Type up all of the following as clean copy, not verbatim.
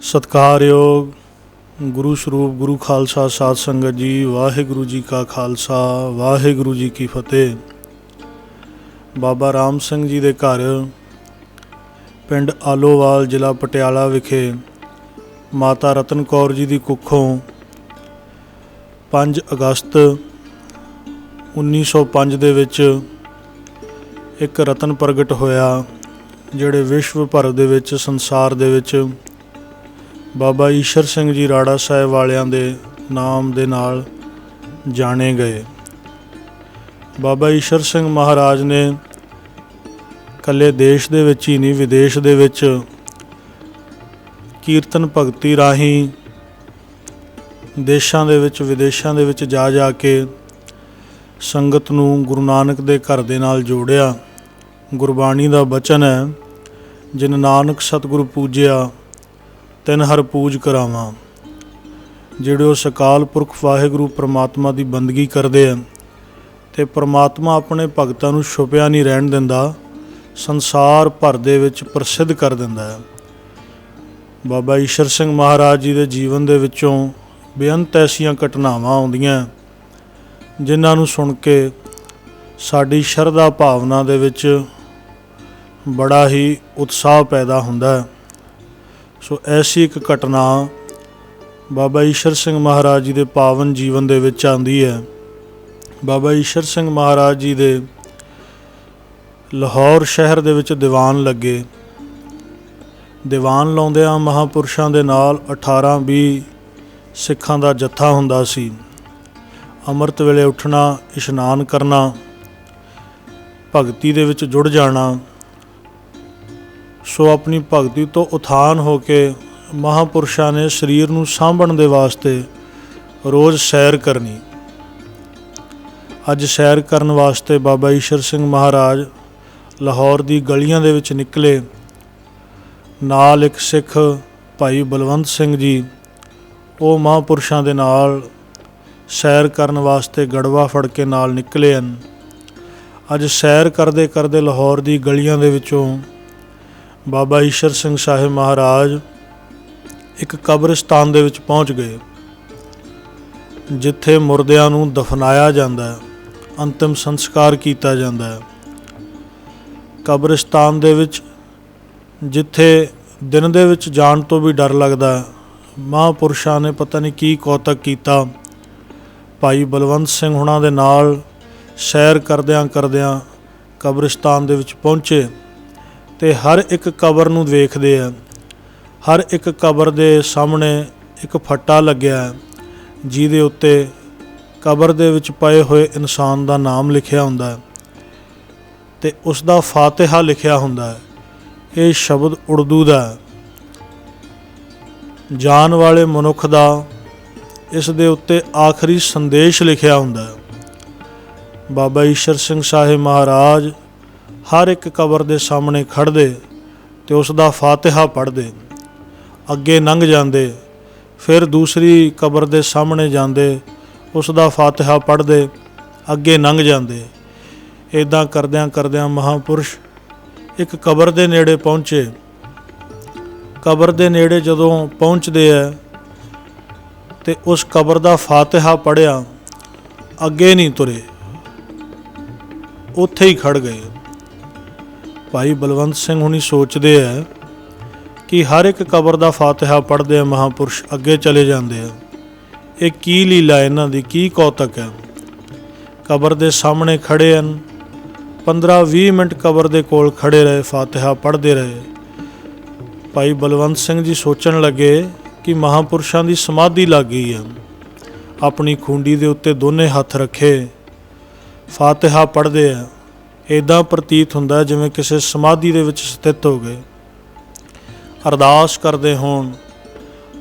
सत्कारयोग गुरु स्वरूप गुरु खालसा साध संगत जी, वाहिगुरु जी का खालसा वाहिगुरु जी की फतेह। बाबा राम सिंह जी दे घर पिंड आलोवाल जिला पटियाला विखे माता रतन कौर जी की कुखों 5 अगस्त 1905 दे विच एक रतन प्रगट होया, जिहड़े विश्व भर दे विच संसार दे विच बाबा ईशर सिंह जी राड़ा साहिब वालियां दे नाम दे नाल जाने गए। बाबा ईशर सिंह महाराज ने कल्ले देश दे विच ही नहीं, विदेश दे विच कीर्तन भगती राही देशां दे विच विदेशां दे विच जा जा के संगत नूं गुरु नानक दे घर दे नाल जोड़िया। गुरबाणी दा बचन है, जिन नानक सतगुरु पूजिया तिन हर पूज करावां। जिहड़े उस अकाल पुरख वाहिगुरु परमात्मा की बंदगी करते हैं तो परमात्मा अपने भगतां नूं छुपिया नहीं रहन दिंदा, संसार भर दे विच प्रसिद्ध कर दिंदा है। बाबा ईशर सिंह महाराज जी के जीवन दे विचों बेअंत ऐसियां घटनावां आउंदियां जिन्हां नूं सुन के साडी शरधा भावना दे विच बड़ा ही उत्साह पैदा हुंदा है। सो ऐसी एक घटना बाबा ईशर सिंह महाराज जी के पावन जीवन दे विच आंदी है। बाबा ईशर सिंह महाराज जी दे लाहौर शहर दे विच दीवान लगे। दीवान लाउंदिआं महापुरुषां दे नाल 18-20 सिखां दा जत्था हुंदा सी। अमृत वेले उठना, इशनान करना, भगती दे विच जुड़ जाना। सो अपनी भगती तो उथान होके महापुरुषां ने शरीर नूं सांभण दे वास्ते रोज़ सैर करनी। अज सैर करन वास्ते बाबा ईशर सिंह महाराज लाहौर दी गलियां दे विच निकले। नाल एक सिख भाई बलवंत सिंह जी, वो महापुरुषां दे नाल सैर करन वास्ते गड़वा फड़ के नाल निकले हन। अज सैर करदे करदे लाहौर दी गलियां दे विचों बाबा ईशर सिंह साहिब महाराज एक कब्रिस्तान दे विच पहुँच गए, जिथे मुरदियां नूं दफनाया जांदा है, अंतिम संस्कार किया जांदा है। कब्रिस्तान दे विच जिथे दिन दे विच जाण तो भी डर लगदा है, महापुरुषां ने पता नहीं की कौतक कीता। भाई बलवंत सिंह हुणां दे नाल सैर करदिआं करदिआं कब्रिस्तान दे विच पहुँचे ते हर एक कबर नूं वेखदे आ। हर एक कबर दे सामने एक फट्टा लग्या है, जिहदे उत्ते कबर दे विच पए होए इंसान दा नाम लिखिया हुंदा है ते उसदा फातिहा लिखिया हुंदा है। ये शब्द उर्दू दा है। जान वाले मनुख दा इस दे उत्ते आखिरी संदेश लिखिया हुंदा है। बाबा ईशर सिंह साहिब महाराज हर एक कबर दे सामने खड़दे ते उसदा फातिहा पढ़दे, अगे लंघ जांदे, फिर दूसरी कबर दे सामने जांदे, उसदा फातिहा पढ़दे, अगे लंघ जांदे। इदां करदिआं करदिआं महापुरुष एक कबर दे नेड़े पहुँचे। कबर दे नेड़े जदों पहुँचदे है ते उस कबर दा फातिहा पढ़िया, अगे नहीं तुरे, उत्थे ही खड़ गए। भाई बलवंत सिंह हुणी सोचते हैं कि हर एक कबर का फातिहा पढ़ते हैं महापुरुष अगे चले जाते हैं। ये की लीला इन्हां दी, की कौतक है। कबर के सामने खड़े हैं, 15-20 मिनट कबर के कोल खड़े रहे, फातिहा पढ़ते रहे। भाई बलवंत सिंह जी सोचन लगे कि महापुरुषों की समाधि लग गई है। अपनी खूंडी के उत्ते दोने हथ रखे, फातिहा पढ़ते हैं। इदां प्रतीत हुंदा है जिवें किसी समाधि दे विच स्थित हो गए। अरदास करदे होण।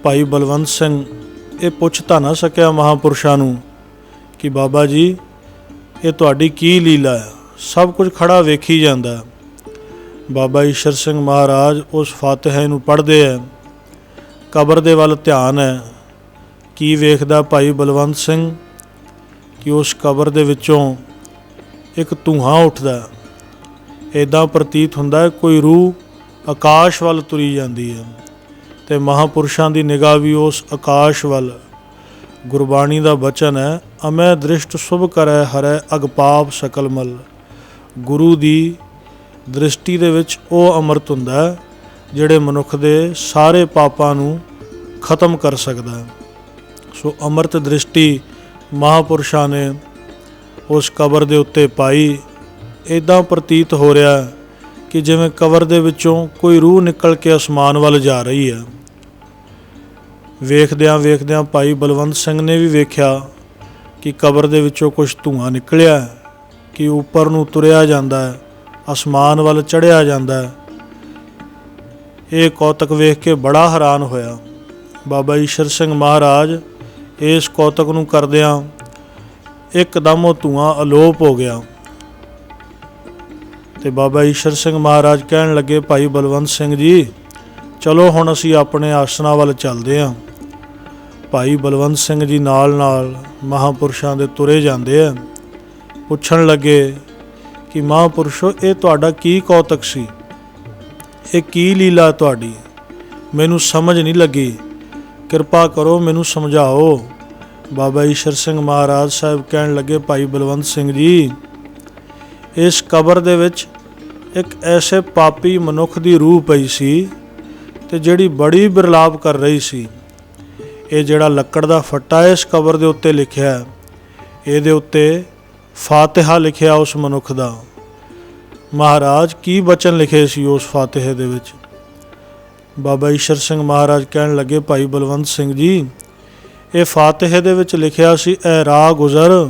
भाई बलवंत सिंह ये पुछ तां ना सकिया महापुरुषां नूं कि बाबा जी ये तुहाडी की लीला है, सब कुछ खड़ा वेखी जांदा है। बाबा ईशर सिंह महाराज उस फातिहे नूं पढ़दे है, कबर दे वल ध्यान है। की वेखदा भाई बलवंत सिंह कि उस कबर दे विचों एक धूआं उठदा, ਇੱਦਾਂ ਪ੍ਰਤੀਤ ਹੁੰਦਾ ਹੈ ਕੋਈ ਰੂਹ ਆਕਾਸ਼ ਵੱਲ ਤੁਰੀ ਜਾਂਦੀ ਹੈ ਅਤੇ ਮਹਾਂਪੁਰਸ਼ਾਂ ਦੀ ਨਿਗਾਹ ਵੀ ਉਸ ਆਕਾਸ਼ ਵੱਲ। ਗੁਰਬਾਣੀ ਦਾ ਬਚਨ ਹੈ, ਅਮੈ ਦ੍ਰਿਸ਼ਟ ਸ਼ੁਭ ਕਰੈ ਹਰੈ ਅਗਪਾਪ ਸਕਲ ਮਲ। ਗੁਰੂ ਦੀ ਦ੍ਰਿਸ਼ਟੀ ਦੇ ਵਿੱਚ ਉਹ ਅੰਮ੍ਰਿਤ ਹੁੰਦਾ ਹੈ ਜਿਹੜੇ ਮਨੁੱਖ ਦੇ ਸਾਰੇ ਪਾਪਾਂ ਨੂੰ ਖਤਮ ਕਰ ਸਕਦਾ ਹੈ। ਸੋ ਅੰਮ੍ਰਿਤ ਦ੍ਰਿਸ਼ਟੀ ਮਹਾਂਪੁਰਸ਼ਾਂ ਨੇ ਉਸ ਕਬਰ ਦੇ ਉੱਤੇ ਪਾਈ। ਇੱਦਾਂ ਪ੍ਰਤੀਤ ਹੋ ਰਿਹਾ ਕਿ ਜਿਵੇਂ ਕਬਰ ਦੇ ਵਿੱਚੋਂ ਕੋਈ ਰੂਹ ਨਿਕਲ ਕੇ ਅਸਮਾਨ ਵੱਲ ਜਾ ਰਹੀ ਹੈ। ਵੇਖਦਿਆਂ ਵੇਖਦਿਆਂ ਭਾਈ ਬਲਵੰਤ ਸਿੰਘ ਨੇ ਵੀ ਵੇਖਿਆ ਕਿ ਕਬਰ ਦੇ ਵਿੱਚੋਂ ਕੁਝ ਧੂੰਆਂ ਨਿਕਲਿਆ, ਕਿ ਉੱਪਰ ਨੂੰ ਤੁਰਿਆ ਜਾਂਦਾ ਹੈ, ਅਸਮਾਨ ਵੱਲ ਚੜ੍ਹਿਆ ਜਾਂਦਾ ਹੈ। ਇਹ ਕੌਤਕ ਵੇਖ ਕੇ ਬੜਾ ਹੈਰਾਨ ਹੋਇਆ। ਬਾਬਾ ਈਸ਼ਰ ਸਿੰਘ ਮਹਾਰਾਜ ਇਸ ਕੌਤਕ ਨੂੰ ਕਰਦਿਆਂ ਇੱਕਦਮ ਉਹ ਧੂੰਆਂ ਅਲੋਪ ਹੋ ਗਿਆ ਅਤੇ ਬਾਬਾ ਈਸ਼ਰ ਸਿੰਘ ਮਹਾਰਾਜ ਕਹਿਣ ਲੱਗੇ, ਭਾਈ ਬਲਵੰਤ ਸਿੰਘ ਜੀ ਚਲੋ ਹੁਣ ਅਸੀਂ ਆਪਣੇ ਆਸਣਾਂ ਵੱਲ ਚੱਲਦੇ ਹਾਂ। ਭਾਈ ਬਲਵੰਤ ਸਿੰਘ ਜੀ ਨਾਲ ਨਾਲ ਮਹਾਂਪੁਰਸ਼ਾਂ ਦੇ ਤੁਰੇ ਜਾਂਦੇ ਆ। ਪੁੱਛਣ ਲੱਗੇ ਕਿ ਮਹਾਂਪੁਰਸ਼ੋ, ਇਹ ਤੁਹਾਡਾ ਕੀ ਕੌਤਕ ਸੀ? ਇਹ ਕੀ ਲੀਲਾ ਤੁਹਾਡੀ? ਮੈਨੂੰ ਸਮਝ ਨਹੀਂ ਲੱਗੀ, ਕਿਰਪਾ ਕਰੋ ਮੈਨੂੰ ਸਮਝਾਓ। ਬਾਬਾ ਈਸ਼ਰ ਸਿੰਘ ਮਹਾਰਾਜ ਸਾਹਿਬ ਕਹਿਣ ਲੱਗੇ, ਭਾਈ ਬਲਵੰਤ ਸਿੰਘ ਜੀ, ਇਸ ਕਬਰ ਦੇ ਵਿੱਚ ਇੱਕ ਐਸੇ ਪਾਪੀ ਮਨੁੱਖ ਦੀ ਰੂਹ ਪਈ ਸੀ ਅਤੇ ਜਿਹੜੀ ਬੜੀ ਬਿਰਲਾਪ ਕਰ ਰਹੀ ਸੀ। ਇਹ ਜਿਹੜਾ ਲੱਕੜ ਦਾ ਫੱਟਾ ਇਸ ਕਬਰ ਦੇ ਉੱਤੇ ਲਿਖਿਆ, ਇਹਦੇ ਉੱਤੇ ਫਾਤਿਹਾ ਲਿਖਿਆ ਉਸ ਮਨੁੱਖ ਦਾ। ਮਹਾਰਾਜ ਕੀ ਬਚਨ ਲਿਖੇ ਸੀ ਉਸ ਫਾਤਿਹੇ ਦੇ ਵਿੱਚ? ਬਾਬਾ ਈਸ਼ਰ ਸਿੰਘ ਮਹਾਰਾਜ ਕਹਿਣ ਲੱਗੇ, ਭਾਈ ਬਲਵੰਤ ਸਿੰਘ ਜੀ, ਇਹ ਫਾਤਿਹੇ ਦੇ ਵਿੱਚ ਲਿਖਿਆ ਸੀ, ਐ ਰਾਹ ਗੁਜ਼ਰ,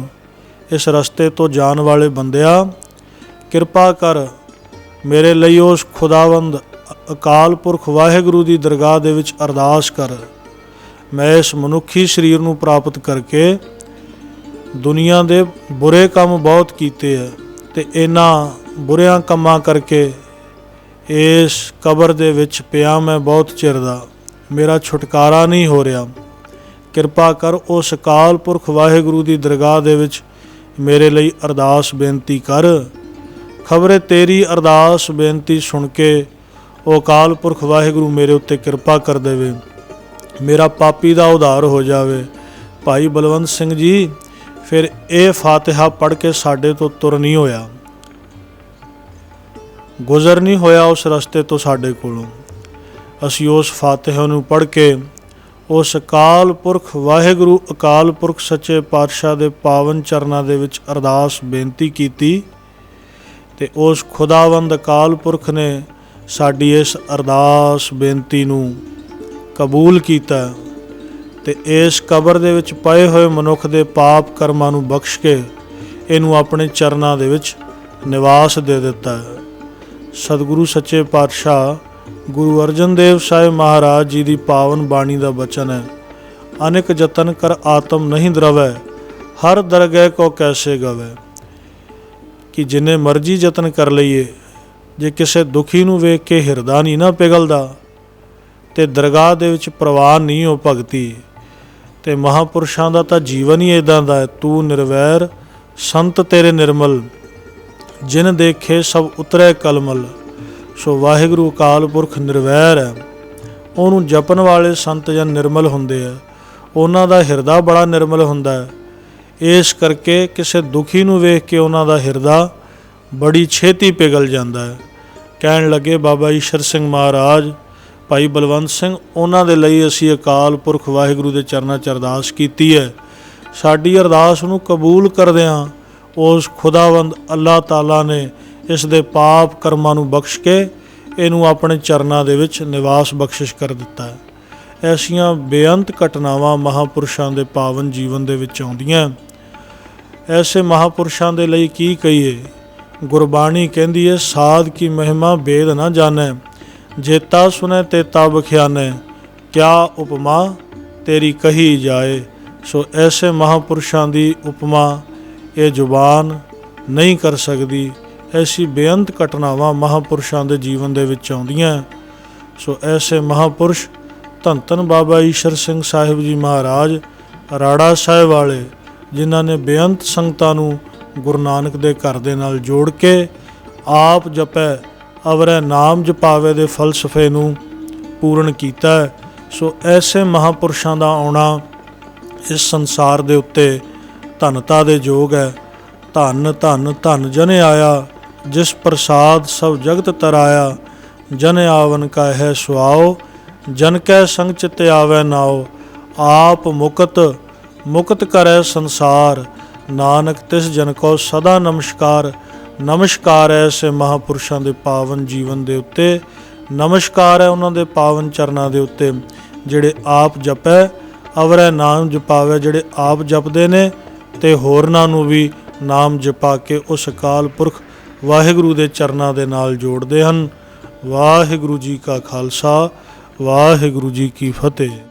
ਇਸ ਰਸਤੇ ਤੋਂ ਜਾਣ ਵਾਲੇ ਬੰਦਿਆ, ਕਿਰਪਾ ਕਰ ਮੇਰੇ ਲਈ ਉਸ ਖੁਦਾਵੰਦ ਅਕਾਲ ਪੁਰਖ ਵਾਹਿਗੁਰੂ ਦੀ ਦਰਗਾਹ ਦੇ ਵਿੱਚ ਅਰਦਾਸ ਕਰ। ਮੈਂ ਇਸ ਮਨੁੱਖੀ ਸਰੀਰ ਨੂੰ ਪ੍ਰਾਪਤ ਕਰਕੇ ਦੁਨੀਆ ਦੇ ਬੁਰੇ ਕੰਮ ਬਹੁਤ ਕੀਤੇ ਹੈ ਅਤੇ ਇਹਨਾਂ ਬੁਰਿਆਂ ਕੰਮਾਂ ਕਰਕੇ ਇਸ ਕਬਰ ਦੇ ਵਿੱਚ ਪਿਆ ਮੈਂ ਬਹੁਤ ਚਿਰ ਦਾ, ਮੇਰਾ ਛੁਟਕਾਰਾ ਨਹੀਂ ਹੋ ਰਿਹਾ। ਕਿਰਪਾ ਕਰ ਉਸ ਅਕਾਲ ਪੁਰਖ ਵਾਹਿਗੁਰੂ ਦੀ ਦਰਗਾਹ ਦੇ ਵਿੱਚ ਮੇਰੇ ਲਈ ਅਰਦਾਸ ਬੇਨਤੀ ਕਰ। ਖਬਰੇ ਤੇਰੀ ਅਰਦਾਸ ਬੇਨਤੀ ਸੁਣ ਕੇ ਉਹ ਅਕਾਲ ਪੁਰਖ ਵਾਹਿਗੁਰੂ ਮੇਰੇ ਉੱਤੇ ਕਿਰਪਾ ਕਰ ਦੇਵੇ, ਮੇਰਾ ਪਾਪੀ ਦਾ ਉਧਾਰ ਹੋ ਜਾਵੇ। ਭਾਈ ਬਲਵੰਤ ਸਿੰਘ ਜੀ, ਫਿਰ ਇਹ ਫਾਤਿਹਾ ਪੜ੍ਹ ਕੇ ਸਾਡੇ ਤੋਂ ਤੁਰ ਨਹੀਂ ਹੋਇਆ, ਗੁਜ਼ਰ ਨਹੀਂ ਹੋਇਆ ਉਸ ਰਸਤੇ ਤੋਂ ਸਾਡੇ ਕੋਲੋਂ। ਅਸੀਂ ਉਸ ਫਾਤਿਹਾ ਨੂੰ ਪੜ੍ਹ ਕੇ ਉਸ ਅਕਾਲ ਪੁਰਖ ਵਾਹਿਗੁਰੂ ਅਕਾਲ ਪੁਰਖ ਸੱਚੇ ਪਾਤਸ਼ਾਹ ਦੇ ਪਾਵਨ ਚਰਨਾਂ ਦੇ ਵਿੱਚ ਅਰਦਾਸ ਬੇਨਤੀ ਕੀਤੀ ਅਤੇ ਉਸ ਖੁਦਾਵੰਦ ਅਕਾਲ ਪੁਰਖ ਨੇ ਸਾਡੀ ਇਸ ਅਰਦਾਸ ਬੇਨਤੀ ਨੂੰ ਕਬੂਲ ਕੀਤਾ ਅਤੇ ਇਸ ਕਬਰ ਦੇ ਵਿੱਚ ਪਏ ਹੋਏ ਮਨੁੱਖ ਦੇ ਪਾਪ ਕਰਮਾਂ ਨੂੰ ਬਖਸ਼ ਕੇ ਇਹਨੂੰ ਆਪਣੇ ਚਰਨਾਂ ਦੇ ਵਿੱਚ ਨਿਵਾਸ ਦੇ ਦਿੱਤਾ ਹੈ। ਸਤਿਗੁਰੂ ਸੱਚੇ ਪਾਤਸ਼ਾਹ ਗੁਰੂ ਅਰਜਨ ਦੇਵ ਸਾਹਿਬ ਮਹਾਰਾਜ ਜੀ ਦੀ ਪਾਵਨ ਬਾਣੀ ਦਾ ਬਚਨ ਹੈ, ਅਨੇਕ ਜਤਨ ਕਰ ਆਤਮ ਨਹੀਂ ਦਰਵੈ, ਹਰ ਦਰਗਹਿ ਕੋ ਕੈਸੇ ਗਵੈ। ਕਿ ਜਿੰਨੇ ਮਰਜ਼ੀ ਯਤਨ ਕਰ ਲਈਏ, ਜੇ ਕਿਸੇ ਦੁਖੀ ਨੂੰ ਵੇਖ ਕੇ ਹਿਰਦਾ ਨਹੀਂ ਨਾ ਪਿਘਲਦਾ ਅਤੇ ਦਰਗਾਹ ਦੇ ਵਿੱਚ ਪ੍ਰਵਾਨ ਨਹੀਂ ਹੋ ਭਗਤੀ, ਅਤੇ ਮਹਾਂਪੁਰਸ਼ਾਂ ਦਾ ਤਾਂ ਜੀਵਨ ਹੀ ਇੱਦਾਂ ਦਾ ਹੈ। ਤੂੰ ਨਿਰਵੈਰ ਸੰਤ ਤੇਰੇ ਨਿਰਮਲ, ਜਿਨ ਦੇਖੇ ਸਭ ਉਤਰੈ ਕਲਮਲ। ਸੋ ਵਾਹਿਗੁਰੂ ਅਕਾਲ ਪੁਰਖ ਨਿਰਵੈਰ ਹੈ, ਉਹਨੂੰ ਜਪਣ ਵਾਲੇ ਸੰਤ ਜਨ ਨਿਰਮਲ ਹੁੰਦੇ ਆ, ਉਹਨਾਂ ਦਾ ਹਿਰਦਾ ਬੜਾ ਨਿਰਮਲ ਹੁੰਦਾ ਹੈ। ਇਸ ਕਰਕੇ ਕਿਸੇ ਦੁਖੀ ਨੂੰ ਵੇਖ ਕੇ ਉਹਨਾਂ ਦਾ ਹਿਰਦਾ ਬੜੀ ਛੇਤੀ ਪਿਘਲ ਜਾਂਦਾ ਹੈ। ਕਹਿਣ ਲੱਗੇ ਬਾਬਾ ਈਸ਼ਰ ਸਿੰਘ ਮਹਾਰਾਜ, ਭਾਈ ਬਲਵੰਤ ਸਿੰਘ, ਉਹਨਾਂ ਦੇ ਲਈ ਅਸੀਂ ਅਕਾਲ ਪੁਰਖ ਵਾਹਿਗੁਰੂ ਦੇ ਚਰਨਾਂ 'ਚ ਅਰਦਾਸ ਕੀਤੀ ਹੈ। ਸਾਡੀ ਅਰਦਾਸ ਨੂੰ ਕਬੂਲ ਕਰਦਿਆਂ ਉਸ ਖੁਦਾਵੰਦ ਅੱਲਾਹ ਤਾਲਾ ਨੇ ਇਸ ਦੇ ਪਾਪ ਕਰਮਾਂ ਨੂੰ ਬਖਸ਼ ਕੇ ਇਹਨੂੰ ਆਪਣੇ ਚਰਨਾਂ ਦੇ ਵਿੱਚ ਨਿਵਾਸ ਬਖਸ਼ਿਸ਼ ਕਰ ਦਿੱਤਾ ਹੈ। ਐਸੀਆਂ ਬੇਅੰਤ ਘਟਨਾਵਾਂ ਮਹਾਂਪੁਰਸ਼ਾਂ ਦੇ ਪਾਵਨ ਜੀਵਨ ਦੇ ਵਿੱਚ ਆਉਂਦੀਆਂ। ਐਸੇ ਮਹਾਂਪੁਰਸ਼ਾਂ ਦੇ ਲਈ ਕੀ ਕਹੀਏ? ਗੁਰਬਾਣੀ ਕਹਿੰਦੀ ਹੈ, ਸਾਧ ਕੀ ਮਹਿਮਾ ਭੇਦ ਨਾ ਜਾਣੈ, ਜੇਤਾ ਸੁਣੈ ਤੇਤਾ ਬਖਿਆਨੈ, ਕਿਆ ਉਪਮਾ ਤੇਰੀ ਕਹੀ ਜਾਏ। ਸੋ ਐਸੇ ਮਹਾਂਪੁਰਸ਼ਾਂ ਦੀ ਉਪਮਾ ਇਹ ਜ਼ੁਬਾਨ ਨਹੀਂ ਕਰ ਸਕਦੀ। ਐਸੀ ਬੇਅੰਤ ਘਟਨਾਵਾਂ ਮਹਾਂਪੁਰਸ਼ਾਂ ਦੇ ਜੀਵਨ ਦੇ ਵਿੱਚ ਆਉਂਦੀਆਂ। ਸੋ ਐਸੇ ਮਹਾਂਪੁਰਸ਼ ਧੰਨ ਧੰਨ ਬਾਬਾ ਈਸ਼ਰ ਸਿੰਘ ਸਾਹਿਬ ਜੀ ਮਹਾਰਾਜ ਰਾੜਾ ਸਾਹਿਬ ਵਾਲੇ, ਜਿਨ੍ਹਾਂ ਨੇ ਬੇਅੰਤ ਸੰਗਤਾਂ ਨੂੰ ਗੁਰੂ ਨਾਨਕ ਦੇ ਘਰ ਦੇ ਨਾਲ ਜੋੜ ਕੇ ਆਪ ਜਪੈ ਅਵਰੈ ਨਾਮ ਜਪਾਵੇ ਦੇ ਫਲਸਫੇ ਨੂੰ ਪੂਰਨ ਕੀਤਾ ਹੈ। ਸੋ ਐਸੇ ਮਹਾਂਪੁਰਸ਼ਾਂ ਦਾ ਆਉਣਾ ਇਸ ਸੰਸਾਰ ਦੇ ਉੱਤੇ ਧਨਤਾ ਦੇ ਯੋਗ ਹੈ। ਧਨ ਧਨ ਧਨ ਜਨ ਆਇਆ, ਜਿਸ ਪ੍ਰਸਾਦ ਸਭ ਜਗਤ ਤਰਾਇਆ। ਜਨ ਆਵਨ ਕਾ ਹੈ ਸੁਆਓ, ਜਨ ਕੈ ਸੰਗ ਚਿਤ ਆਵੈ ਨਾਓ। ਆਪ ਮੁਕਤ ਮੁਕਤ ਕਰੈ ਸੰਸਾਰ, ਨਾਨਕ ਤਿਸ ਜਨ ਕੋ ਸਦਾ ਨਮਸਕਾਰ। ਨਮਸਕਾਰ ਹੈ ਐਸੇ ਮਹਾਂਪੁਰਸ਼ਾਂ ਦੇ ਪਾਵਨ ਜੀਵਨ ਦੇ ਉੱਤੇ, ਨਮਸਕਾਰ ਹੈ ਉਹਨਾਂ ਦੇ ਪਾਵਨ ਚਰਨਾਂ ਦੇ ਉੱਤੇ ਜਿਹੜੇ ਆਪ ਜਪੈ ਅਵਰੈ ਨਾਮ ਜਪਾਵੇ, ਜਿਹੜੇ ਆਪ ਜਪਦੇ ਨੇ ਤੇ ਹੋਰਨਾਂ ਨੂੰ ਵੀ ਨਾਮ ਜਪਾ ਕੇ ਉਸ ਅਕਾਲ ਪੁਰਖ ਵਾਹਿਗੁਰੂ ਦੇ ਚਰਨਾਂ ਦੇ ਨਾਲ ਜੋੜਦੇ ਹਨ। ਵਾਹਿਗੁਰੂ ਜੀ ਕਾ ਖਾਲਸਾ, ਵਾਹਿਗੁਰੂ ਜੀ ਕੀ ਫਤਿਹ।